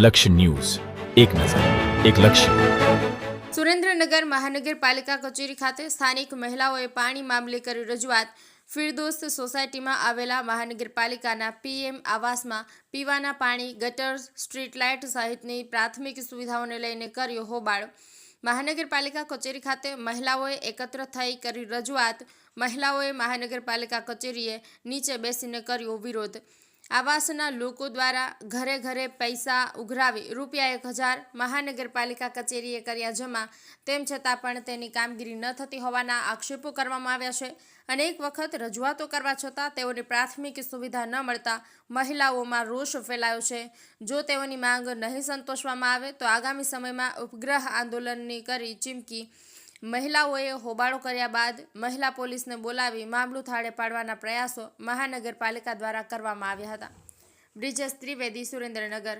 લક્ષ્ય ન્યૂઝ, એક નજર, એક લક્ષ્ય. સુરેન્દ્રનગર મહાનગરપાલિકા કચેરી ખાતે સ્થાનિક મહિલાઓએ પાણી મામલે કરી રજૂઆત. ફિરદોસ્ત સોસાયટીમાં આવેલા મહાનગરપાલિકાના પીએમ આવાસમાં પીવાના પાણી, ગટર, સ્ટ્રીટ લાઇટ સહિતની પ્રાથમિક સુવિધાઓને લઈને કર્યો હોબાળો. મહાનગરપાલિકા કચેરી ખાતે મહિલાઓએ એકત્ર થઈ કરી રજૂઆત. મહિલાઓએ મહાનગરપાલિકા કચેરીએ નીચે બેસીને કર્યો વિરોધ. આવાસના લોકો દ્વારા ઘરે ઘરે પૈસા ઉઘરાવી ₹1000 મહાનગરપાલિકા કચેરીએ કર્યા જમા. તેમ છતાં પણ તેની કામગીરી ન થતી હોવાના આક્ષેપો કરવામાં આવ્યા છે. અનેક વખત રજૂઆતો કરવા છતાં તેઓને પ્રાથમિક સુવિધા ન મળતા મહિલાઓમાં રોષ ફેલાયો છે. જો તેઓની માંગ નહીં સંતોષવામાં આવે તો આગામી સમયમાં ઉપગ્રહ આંદોલનની કરી ચીમકી. મહિલાઓએ હોબાળો કર્યા બાદ મહિલા પોલીસને બોલાવી મામલું થાળે પાડવાના પ્રયાસો મહાનગરપાલિકા દ્વારા કરવામાં આવ્યા હતા. બ્રિજેશ ત્રિવેદી, સુરેન્દ્રનગર.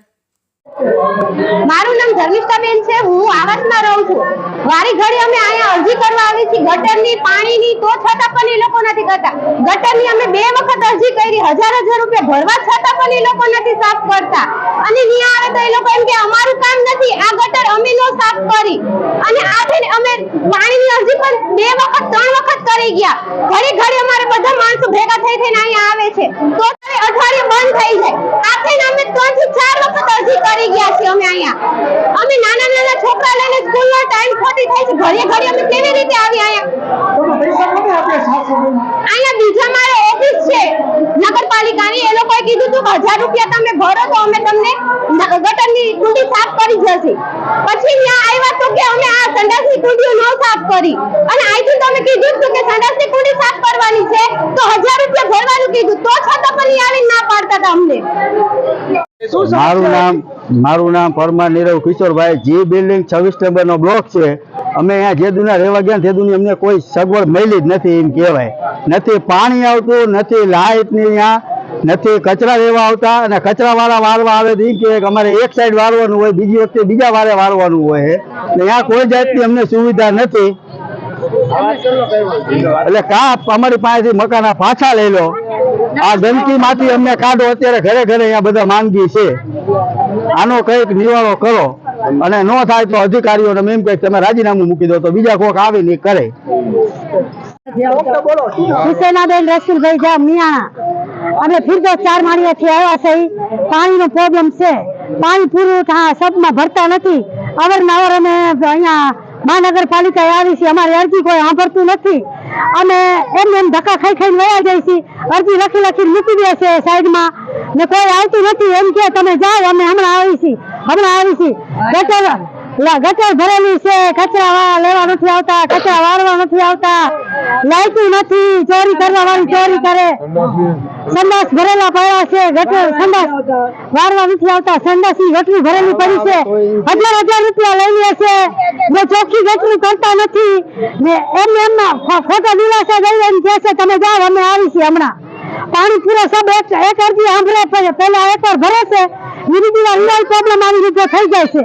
મારું નામ ધર્મિષ્ઠાબેન છે. હું આવાસમાં રહું છું. વારી ઘડી અમે અહીંયા અરજી કરવા આવી છીએ ગટરની, પાણીની, તો છતાં પણ એ લોકો નથી કરતા. ગટરની અમે 2 વખત અરજી કરી, હજાર રૂપિયા ભરવા છતાં પણ એ લોકો નથી સાફ કરતા. અને અહીંયા આવે તો એ લોકો એમ કે અમારું કામ નથી, આ ગટર અમે નો સાફ કરી. અને આજે અમે પાણીની અરજી પણ 2 વખત 3 વખત કરી ગયા. ઘડી ઘડી અમારે બધા માણસો ભેગા થઈ થઈને અહીંયા આવે છે તો અઠવાડિયે બંધ થઈ જાય. આ થઈને અમે 3 થી 4 વખત અરજી કરી ગયા છીએ. અમે અહીંયા અમે નાના છોકરા લઈને સ્કૂલનો ટાઈમ ખોટી થાય છે. ઘડીએ ઘડીએ અમે કેવી રીતે આવી અહીંયા બીજા મારે ઓફિસ છે નગરપાલિકાની. એ લોકોએ કીધું હતું કે 1000 રૂપિયા તમે ભરો તો અમે તમને ગટરની કુંડી સાફ કરી જશે. પછી ત્યાં આવ્યા તો કે અમે આ સંડાસની કુંડીઓ ન સાફ કરી. અને અહીંથી તમે કીધું હતું કે સંડાસની કુંડી સાફ કરવાની છે તો 1000 રૂપિયા ભરવાનું કીધું, તો છતાં પણ આવીને ના પાડતા હતા અમને. મારું નામ પરમાર નીરવ કિશોરભાઈ. જી બિલ્ડિંગ 26 નંબરનો બ્લોક છે. અમે અહીંયા જે દુનિયા રહેવા ગયા તે દુનિયા અમને કોઈ સગવડ મળી જ નથી એમ કહેવાય. નથી પાણી આવતું, નથી લાઇટની, અહીંયા નથી કચરા લેવા આવતા. અને કચરાવાળા વારવા આવે તો એમ કે અમારે એક સાઈડ વારવાનું હોય, બીજી વખતે બીજા વારે વારવાનું હોય. અહીંયા કોઈ જાતની અમને સુવિધા નથી. એટલે અમારી પાસેથી મકાના પાછા લઈ લો. આ ગંદકીમાંથી અમને કાઢો. અત્યારે ઘરે ઘરે અહીંયા બધા માંગી છે. આનો કંઈક નિવારો કરો. અને ન થાય તો અધિકારીઓને એમ કહે તમે રાજીનામું મૂકી દો તો બીજા કોઈક આવીને કરે. હુસેનાબેન રસુલભાઈ જા મિયાણા. અમે ફિરદોસ 4 માળિયાથી આવ્યા છે. પાણીનો પ્રોબ્લેમ છે. પાણી પૂરું સબમાં ભરતા નથી. અવારનવાર અમે અહીંયા મહાનગરપાલિકાએ આવી છે. અમારી અરજી કોઈ સાંભળતું નથી. અમે એમ ધક્કા ખાઈ ખાઈને વયા જાય છે. અરજી લખી મૂકી દે છે સાઈડમાં ને કોઈ આવતું નથી. એમ કે તમે જાઓ, અમે હમણાં આવી છીએ. ગટર ભરેલી છે. કચરા લેવા નથી આવતા, કચરા વાળવા નથી આવતા, લાઈટું નથી, ચોરી કરવા વાળી ચોરી કરે. સંડાસ ભરેલા પડ્યા છે, ગટર સંડાસ વાળવા નથી આવતા. સંડાસની ગટરી ભરેલી પડી છે. 1000 રૂપિયા લઈ લે છે ને ચોખ્ખી ગટરી કરતા નથી ને એમના ખોટા દિલાસા દઈ એમ કહે છે તમે જાઓ, અમે આવી છીએ હમણાં. પાણી પૂરો સબ એક અરજી સાંભળે પહેલા એકવાર ભરે છે, બીજી વાર રિયલ પ્રોબ્લેમ આવી રીતે થઈ જાય છે.